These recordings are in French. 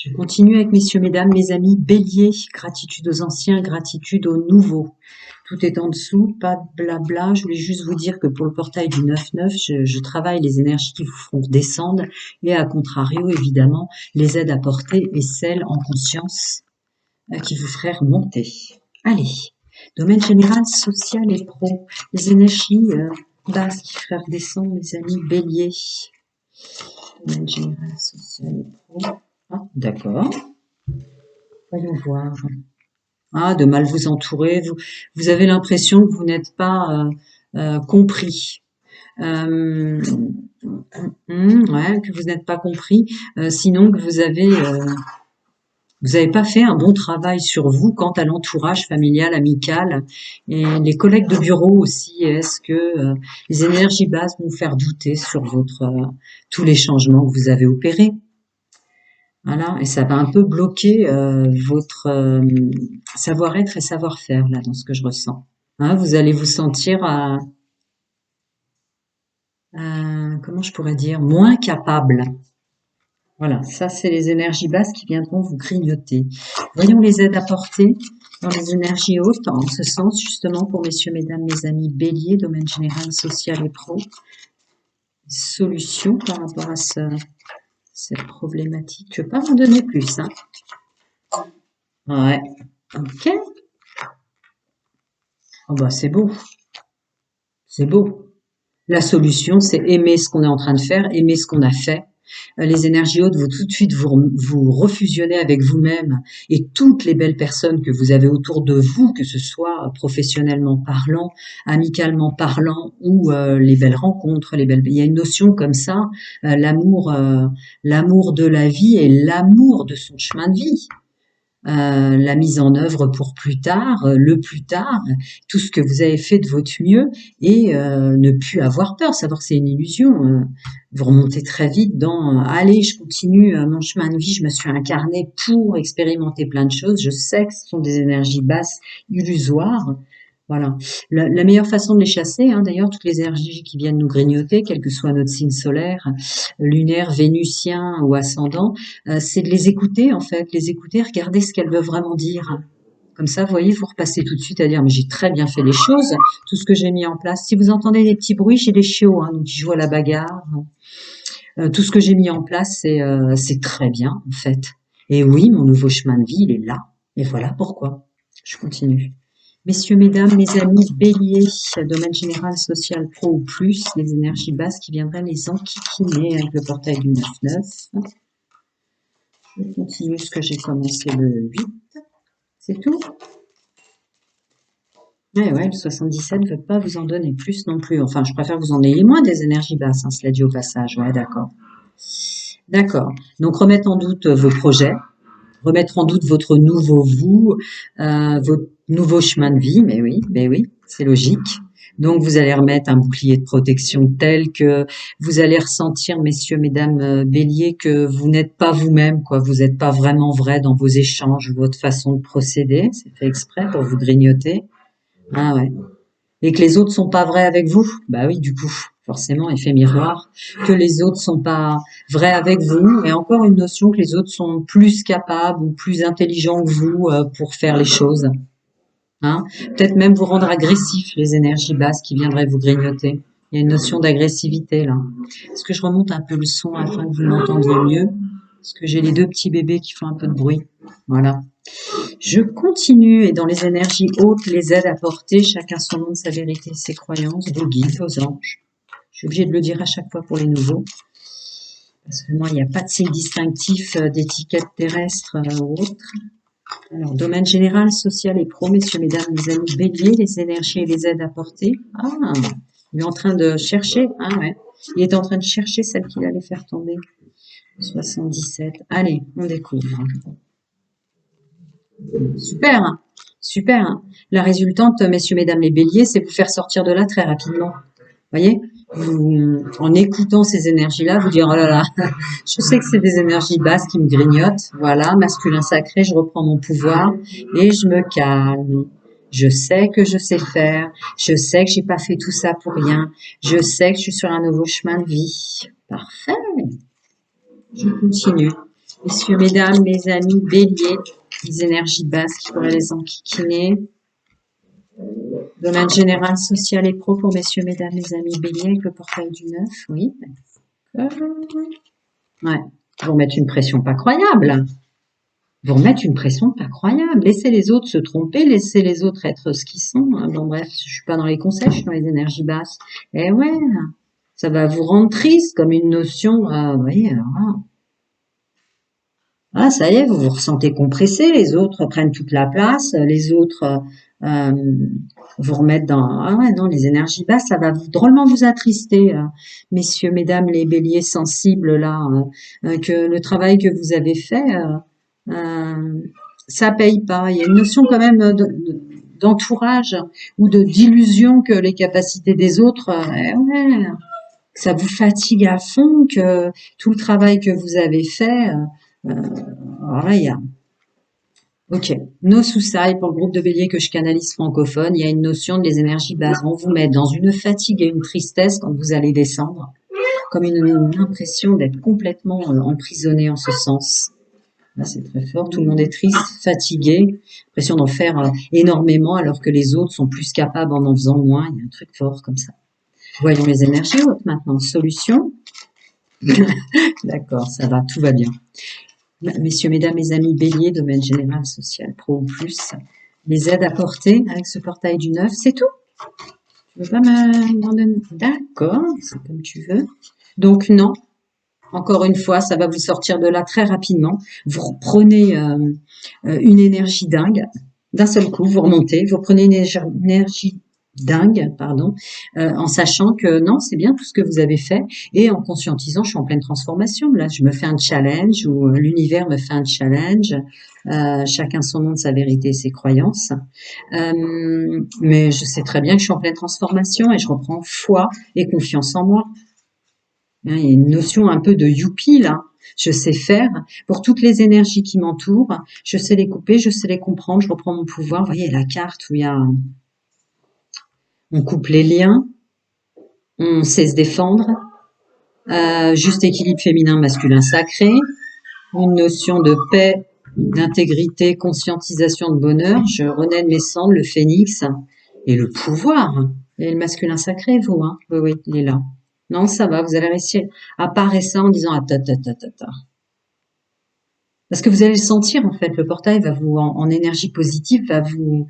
Je continue avec messieurs, mesdames, mes amis béliers. Gratitude aux anciens, gratitude aux nouveaux. Tout est en dessous, pas de blabla. Je voulais juste vous dire que pour le portail du 9-9, je travaille les énergies qui vous feront descendre et à contrario, évidemment, les aides apportées et celles en conscience qui vous feraient remonter. Allez, domaine général, social et pro. Les énergies basses qui feraient redescendre mes amis béliers. Domaine général, social et pro. Ah, d'accord. Voyons voir. Ah, de mal vous entourer. Vous avez l'impression que vous n'êtes pas compris. Ouais, que vous n'êtes pas compris. Sinon que vous avez pas fait un bon travail sur vous quant à l'entourage familial, amical et les collègues de bureau aussi. Est-ce que les énergies basses vont vous faire douter sur tous les changements que vous avez opérés? Voilà, et ça va un peu bloquer votre savoir-être et savoir-faire là dans ce que je ressens. Hein, vous allez vous sentir comment je pourrais dire, moins capable. Voilà, ça c'est les énergies basses qui viendront vous grignoter. Voyons les aides apportées dans les énergies hautes, en ce sens justement pour messieurs, mesdames, mes amis béliers, domaine général, social et pro. Solutions par rapport à cette problématique. Je ne vais pas vous donner plus, hein. Ouais, ok. Oh bah c'est beau, c'est beau. La solution, c'est aimer ce qu'on est en train de faire, aimer ce qu'on a fait. Les énergies hautes vont tout de suite vous refusionner avec vous-même et toutes les belles personnes que vous avez autour de vous, que ce soit professionnellement parlant, amicalement parlant ou les belles rencontres, les belles. Il y a une notion comme ça, l'amour de la vie et l'amour de son chemin de vie. La mise en œuvre pour plus tard, le plus tard, tout ce que vous avez fait de votre mieux et ne plus avoir peur, savoir que c'est une illusion. Vous remontez très vite dans allez, je continue mon chemin de vie, je me suis incarnée pour expérimenter plein de choses. Je sais que ce sont des énergies basses, illusoires. Voilà. La meilleure façon de les chasser, hein, d'ailleurs, toutes les énergies qui viennent nous grignoter, quel que soit notre signe solaire, lunaire, vénusien ou ascendant, c'est de les écouter, en fait, les écouter, regarder ce qu'elles veulent vraiment dire. Comme ça, vous voyez, vous repassez tout de suite à dire, mais j'ai très bien fait les choses, tout ce que j'ai mis en place. Si vous entendez des petits bruits, j'ai des chiots, hein, qui jouent à la bagarre. Tout ce que j'ai mis en place, c'est très bien, en fait. Et oui, mon nouveau chemin de vie, il est là. Et voilà pourquoi. Je continue. Messieurs, mesdames, mes amis béliers, domaine général, social, pro ou plus, les énergies basses qui viendraient les enquiquiner avec le portail du 9-9. Je continue ce que j'ai commencé le 8. C'est tout? Ouais, le 77 ne veut pas vous en donner plus non plus. Enfin, je préfère que vous en ayez moins des énergies basses, hein, cela dit au passage. Ouais, d'accord. D'accord. Donc, remettre en doute vos projets, remettre en doute votre nouveau vous, votre nouveau chemin de vie, mais oui, c'est logique. Donc vous allez remettre un bouclier de protection tel que vous allez ressentir, messieurs, mesdames, béliers, que vous n'êtes pas vous-même, quoi. Vous n'êtes pas vraiment vrai dans vos échanges, votre façon de procéder. C'est fait exprès pour vous grignoter. Ah ouais. Et que les autres sont pas vrais avec vous. Bah oui, du coup, forcément, effet miroir, que les autres sont pas vrais avec vous. Et encore une notion que les autres sont plus capables ou plus intelligents que vous pour faire les choses. Hein, peut-être même vous rendre agressif, les énergies basses qui viendraient vous grignoter. Il y a une notion d'agressivité là. Est-ce que je remonte un peu le son afin que vous m'entendiez mieux? Parce que j'ai les deux petits bébés qui font un peu de bruit. Voilà. Je continue et dans les énergies hautes, les aides apportées, chacun son nom de sa vérité, ses croyances, vos guides, vos anges. Je suis obligée de le dire à chaque fois pour les nouveaux. Parce que moi, il n'y a pas de signe distinctif d'étiquette terrestre ou autre. Alors, domaine général, social et pro, messieurs, mesdames, mes amis béliers, les énergies et les aides apportées. Ah, il est en train de chercher. Ah ouais, il est en train de chercher celle qu'il allait faire tomber. 77. Allez, on découvre. Super, hein, super. Hein. La résultante, messieurs, mesdames les béliers, c'est vous faire sortir de là très rapidement. Voyez, en écoutant ces énergies-là, vous dire, oh là là, je sais que c'est des énergies basses qui me grignotent. Voilà, masculin sacré, je reprends mon pouvoir et je me calme. Je sais que je sais faire. Je sais que j'ai pas fait tout ça pour rien. Je sais que je suis sur un nouveau chemin de vie. Parfait. Je continue. Messieurs, mesdames, mes amis, bélier, les énergies basses qui pourraient les enquiquiner. Domaine général, social et pro pour messieurs, mesdames, mes amis, bélier, avec le portail du 9, oui. Ouais, vous remettre une pression pas croyable. Vous remettre une pression pas croyable. Laissez les autres se tromper, laissez les autres être ce qu'ils sont. Bon bref, je suis pas dans les conseils, je suis dans les énergies basses. Eh ouais, ça va vous rendre triste comme une notion. Vous voyez, alors là, ah, ça y est, vous vous ressentez compressé, les autres prennent toute la place, les autres vous remettent dans... Ah ouais, non, les énergies basses, ça va drôlement vous attrister, messieurs, mesdames, les béliers sensibles, là, que le travail que vous avez fait, euh, ça paye pas. Il y a une notion quand même d'entourage ou d'illusion que les capacités des autres, ouais, ça vous fatigue à fond, que tout le travail que vous avez fait... alors là, il y a, ok, nos sous-sailles pour le groupe de bélier que je canalise francophone, il y a une notion de les énergies basses vont vous mettre dans une fatigue et une tristesse quand vous allez descendre, comme une impression d'être complètement emprisonné en ce sens. Là, c'est très fort, tout le monde est triste, fatigué, l'impression d'en faire énormément alors que les autres sont plus capables en faisant moins, il y a un truc fort comme ça. Voyons les énergies hautes maintenant. Solution. D'accord, ça va, tout va bien. Messieurs, mesdames, mes amis bélier, domaine général, social, pro ou plus, les aides apportées avec ce portail du 9, c'est tout. Tu veux pas m'en donner? D'accord, c'est comme tu veux. Donc non, encore une fois, ça va vous sortir de là très rapidement. Vous reprenez une énergie dingue. D'un seul coup, vous remontez, vous reprenez une énergie dingue, pardon, en sachant que non, c'est bien tout ce que vous avez fait et en conscientisant, je suis en pleine transformation. Là, je me fais un challenge ou l'univers me fait un challenge. Chacun son nom de sa vérité et ses croyances. Mais je sais très bien que je suis en pleine transformation et je reprends foi et confiance en moi. Il y a une notion un peu de youpi là. Je sais faire pour toutes les énergies qui m'entourent. Je sais les couper, je sais les comprendre. Je reprends mon pouvoir. Vous voyez la carte où il y a, on coupe les liens, on sait se défendre. Juste équilibre féminin, masculin, sacré. Une notion de paix, d'intégrité, conscientisation de bonheur. Je renais de mes cendres, le phénix et le pouvoir. Et le masculin sacré, vous, hein? Oui, oui, il est là. Non, ça va, vous allez réussir à parer ça en disant ah, ta, ta, ta, ta, ta. Parce que vous allez le sentir, en fait, le portail va vous, en énergie positive, va vous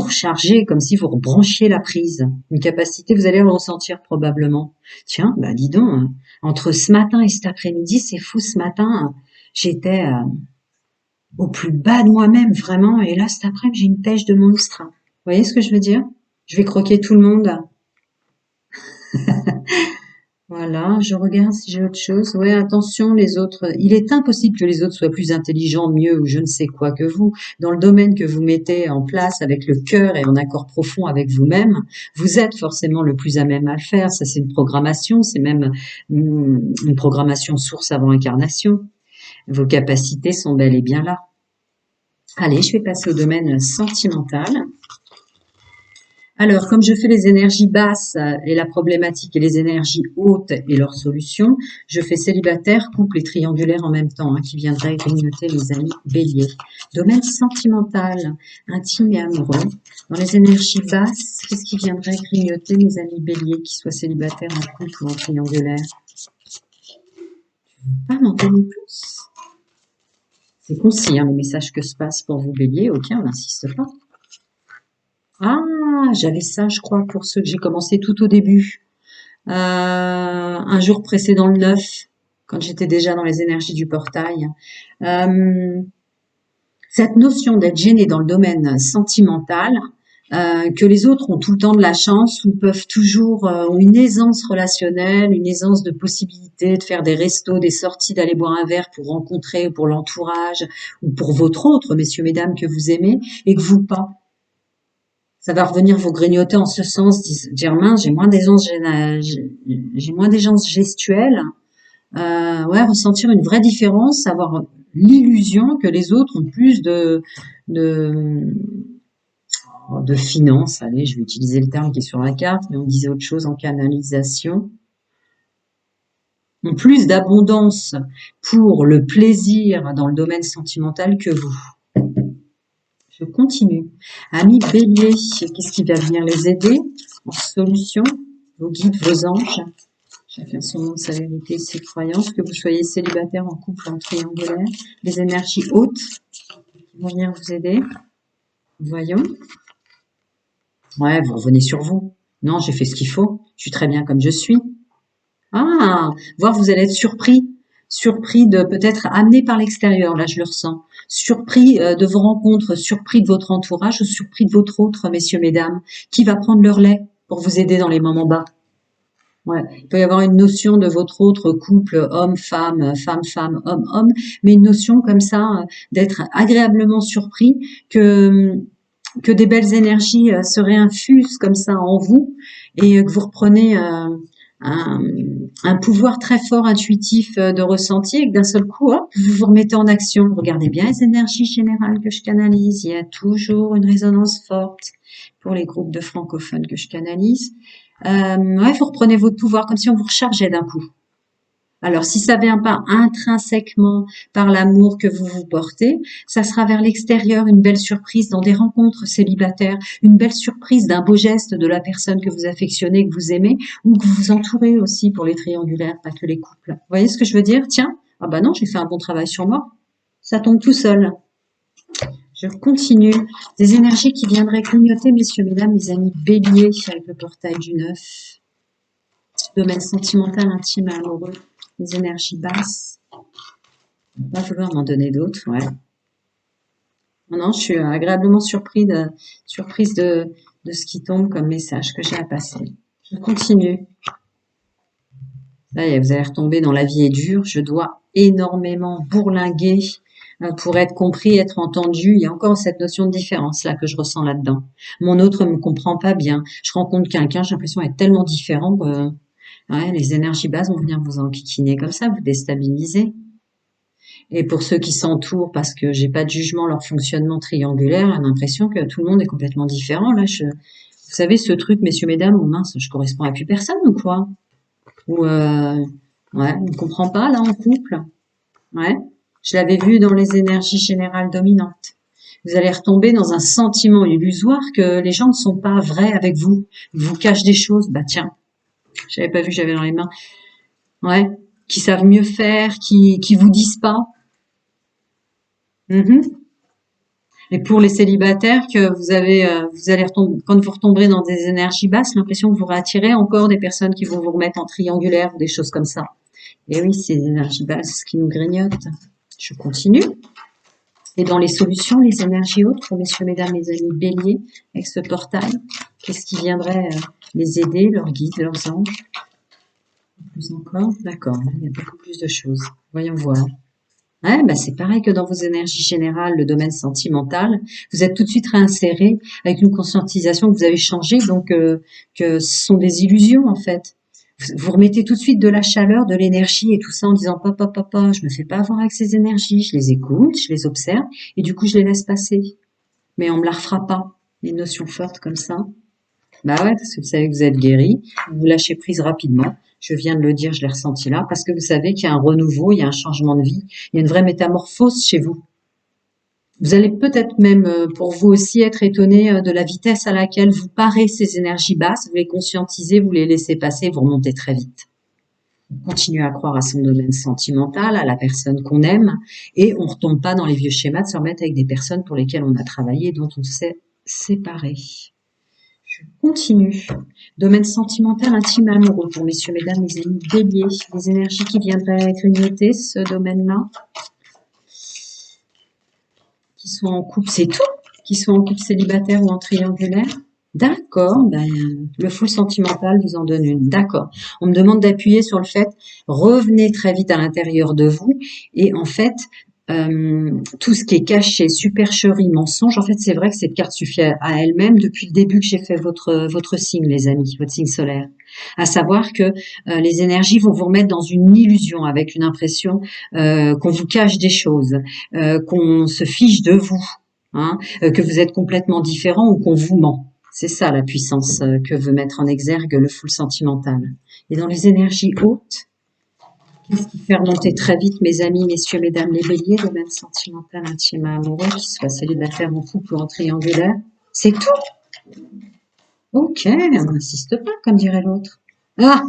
recharger comme si vous rebranchiez la prise. Une capacité, vous allez le ressentir probablement. Tiens, bah dis donc, entre ce matin et cet après-midi, c'est fou, ce matin, j'étais au plus bas de moi-même, vraiment, et là, cet après-midi, j'ai une pêche de monstre. Vous voyez ce que je veux dire? Je vais croquer tout le monde. Voilà, je regarde si j'ai autre chose. Ouais, attention, les autres. Il est impossible que les autres soient plus intelligents, mieux ou je ne sais quoi que vous. Dans le domaine que vous mettez en place avec le cœur et en accord profond avec vous-même, vous êtes forcément le plus à même à le faire. Ça, c'est une programmation, c'est même une programmation source avant incarnation. Vos capacités sont bel et bien là. Allez, je vais passer au domaine sentimental. Alors, comme je fais les énergies basses et la problématique et les énergies hautes et leurs solutions, je fais célibataire, couple et triangulaire en même temps, qui viendrait grignoter les amis béliers. Domaine sentimental, intime et amoureux. Dans les énergies basses, qu'est-ce qui viendrait grignoter mes amis béliers, qui soient célibataires en couple ou en triangulaire? Pas m'en donner plus. C'est concis, les messages que se passent pour vous béliers. Ok, on n'insiste pas. Ah, j'avais ça, je crois, pour ceux que j'ai commencé tout au début. Un jour précédent le 9, quand j'étais déjà dans les énergies du portail. Cette notion d'être gêné dans le domaine sentimental, que les autres ont tout le temps de la chance ou peuvent toujours ont une aisance relationnelle, une aisance de possibilité de faire des restos, des sorties, d'aller boire un verre pour rencontrer, pour l'entourage ou pour votre autre, messieurs, mesdames, que vous aimez et que vous pas. Ça va revenir vous grignoter en ce sens, dire mince, j'ai moins d'aisance gestuelle, ouais, ressentir une vraie différence, avoir l'illusion que les autres ont plus de, de finances. Allez, je vais utiliser le terme qui est sur la carte, mais on disait autre chose en canalisation. ont plus d'abondance pour le plaisir dans le domaine sentimental que vous. Je continue. Amis Bélier, qu'est-ce qui va venir les aider en solution? Vos guides, vos anges. Chacun son nom, sa vérité, ses croyances. Que vous soyez célibataire, en couple, en triangulaire. Les énergies hautes qui vont venir vous aider. Voyons. Ouais, vous revenez sur vous. Non, j'ai fait ce qu'il faut. Je suis très bien comme je suis. Ah, voir vous allez être surpris. Surpris de peut-être amené par l'extérieur, là je le ressens. Surpris de vos rencontres, surpris de votre entourage ou surpris de votre autre, messieurs, mesdames, qui va prendre le relais pour vous aider dans les moments bas. Ouais. Il peut y avoir une notion de votre autre couple, homme-femme, femme-femme, homme-homme, mais une notion comme ça d'être agréablement surpris que des belles énergies se réinfusent comme ça en vous et que vous reprenez un pouvoir très fort intuitif de ressenti et que d'un seul coup, hop, vous vous remettez en action. Regardez bien les énergies générales que je canalise. Il y a toujours une résonance forte pour les groupes de francophones que je canalise. Ouais, vous reprenez votre pouvoir comme si on vous rechargeait d'un coup. Alors, si ça vient pas intrinsèquement par l'amour que vous vous portez, ça sera vers l'extérieur une belle surprise dans des rencontres célibataires, une belle surprise d'un beau geste de la personne que vous affectionnez, que vous aimez, ou que vous entourez aussi pour les triangulaires, pas que les couples. Vous voyez ce que je veux dire? Tiens, ah bah non, j'ai fait un bon travail sur moi. Ça tombe tout seul. Je continue. Des énergies qui viendraient clignoter, messieurs, mesdames, mes amis béliers, avec le portail du 9. Domaine sentimental, intime et amoureux. Les énergies basses. On va vouloir m'en donner d'autres, ouais. Non, je suis agréablement surprise de ce qui tombe comme message que j'ai à passer. Je continue. Là, vous allez retomber dans la vie est dure. Je dois énormément bourlinguer pour être compris, être entendu. Il y a encore cette notion de différence là que je ressens là-dedans. Mon autre me comprend pas bien. Je rencontre quelqu'un, j'ai l'impression d'être tellement différent que ouais, les énergies basses vont venir vous enquiquiner comme ça, vous déstabiliser. Et pour ceux qui s'entourent, parce que j'ai pas de jugement, leur fonctionnement triangulaire, j'ai l'impression que tout le monde est complètement différent. Là, vous savez, ce truc, messieurs, mesdames, oh mince, je correspond à plus personne ou quoi? Ou ouais, on ne comprend pas là en couple. Ouais, je l'avais vu dans les énergies générales dominantes. Vous allez retomber dans un sentiment illusoire que les gens ne sont pas vrais avec vous. Ils vous cachent des choses. Bah tiens, j'avais pas vu que j'avais dans les mains. Ouais, qui savent mieux faire, qui vous disent pas. Et pour les célibataires que vous allez retomber, quand vous retomberez dans des énergies basses, l'impression que vous réattirez encore des personnes qui vont vous remettre en triangulaire ou des choses comme ça. Et oui, c'est les énergies basses qui nous grignotent. Je continue. Et dans les solutions, les énergies hautes, pour messieurs, mesdames, les amis béliers, avec ce portail, qu'est-ce qui viendrait les aider, leurs guides, leurs anges? Plus encore? D'accord, il y a beaucoup plus de choses. Voyons voir. Ouais, bah c'est pareil que dans vos énergies générales, le domaine sentimental, vous êtes tout de suite réinséré avec une conscientisation que vous avez changé, donc que ce sont des illusions en fait. Vous remettez tout de suite de la chaleur, de l'énergie et tout ça en disant papa, je me fais pas avoir avec ces énergies, je les écoute, je les observe et du coup je les laisse passer. Mais on me la refera pas, les notions fortes comme ça. Bah ouais, parce que vous savez que vous êtes guéri, vous lâchez prise rapidement. Je viens de le dire, je l'ai ressenti là, parce que vous savez qu'il y a un renouveau, il y a un changement de vie, il y a une vraie métamorphose chez vous. Vous allez peut-être même, pour vous aussi, être étonné de la vitesse à laquelle vous parez ces énergies basses, vous les conscientisez, vous les laissez passer, vous remontez très vite. On continue à croire à son domaine sentimental, à la personne qu'on aime, et on ne retombe pas dans les vieux schémas de se remettre avec des personnes pour lesquelles on a travaillé, dont on s'est séparé. Je continue. Domaine sentimental, intime, amoureux pour messieurs, mesdames, les amis béliers. Les énergies qui viendraient grignoter ce domaine-là. Qui sont en couple, c'est tout. Qui sont en couple célibataire ou en triangulaire. D'accord, ben, le full sentimental vous en donne une. D'accord. On me demande d'appuyer sur le fait, revenez très vite à l'intérieur de vous et en fait, tout ce qui est caché, supercherie, mensonge, en fait, c'est vrai que cette carte suffit à elle-même depuis le début que j'ai fait votre signe, les amis, votre signe solaire. À savoir que les énergies vont vous remettre dans une illusion avec une impression qu'on vous cache des choses, qu'on se fiche de vous, hein, que vous êtes complètement différent ou qu'on vous ment. C'est ça la puissance que veut mettre en exergue le full sentimental. Et dans les énergies hautes, Qu'est-ce qui fait remonter très vite, mes amis, messieurs, mesdames, les béliers, domaine sentimental, intime, amoureux, qu'il soit célibataire, en couple ou en triangulaire? C'est tout? Ok, on n'insiste pas, comme dirait l'autre. Ah,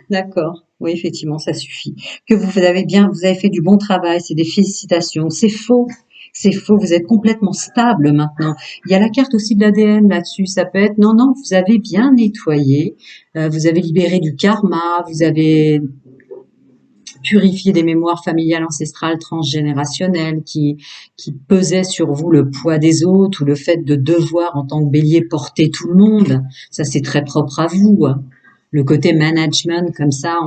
d'accord. Oui, effectivement, ça suffit. Que vous avez fait du bon travail, c'est des félicitations. C'est faux. C'est faux, vous êtes complètement stable maintenant. Il y a la carte aussi de l'ADN là-dessus. Ça peut être, non, non, vous avez bien nettoyé, vous avez libéré du karma, vous avez purifié des mémoires familiales, ancestrales, transgénérationnelles qui pesaient sur vous le poids des autres ou le fait de devoir, en tant que bélier, porter tout le monde. Ça, c'est très propre à vous, hein. Le côté management, comme ça,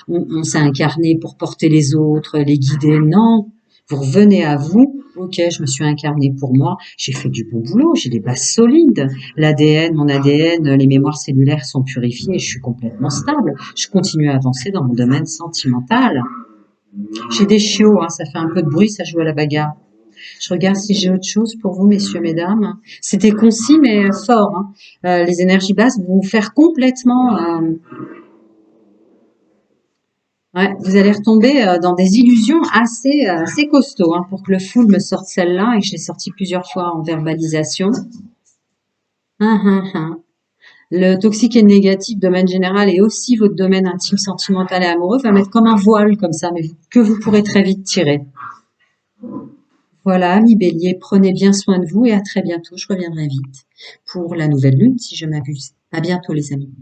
on s'est incarné pour porter les autres, les guider. Non, vous revenez à vous. Ok, je me suis incarné pour moi. J'ai fait du bon boulot. J'ai des bases solides. L'ADN, mon ADN, les mémoires cellulaires sont purifiées. Je suis complètement stable. Je continue à avancer dans mon domaine sentimental. J'ai des chiots, hein, ça fait un peu de bruit, ça joue à la bagarre. Je regarde si j'ai autre chose pour vous, messieurs, mesdames. C'était concis, mais fort, hein. Les énergies basses vont vous faire complètement... ouais, vous allez retomber dans des illusions assez costauds, hein, pour que le full me sorte celle-là, et que je l'ai sorti plusieurs fois en verbalisation. Hum. Le toxique et le négatif, domaine général, et aussi votre domaine intime, sentimental et amoureux, va mettre comme un voile, comme ça, mais que vous pourrez très vite tirer. Voilà, amis bélier, prenez bien soin de vous et à très bientôt. Je reviendrai vite pour la nouvelle lune si je m'abuse. À bientôt les amis.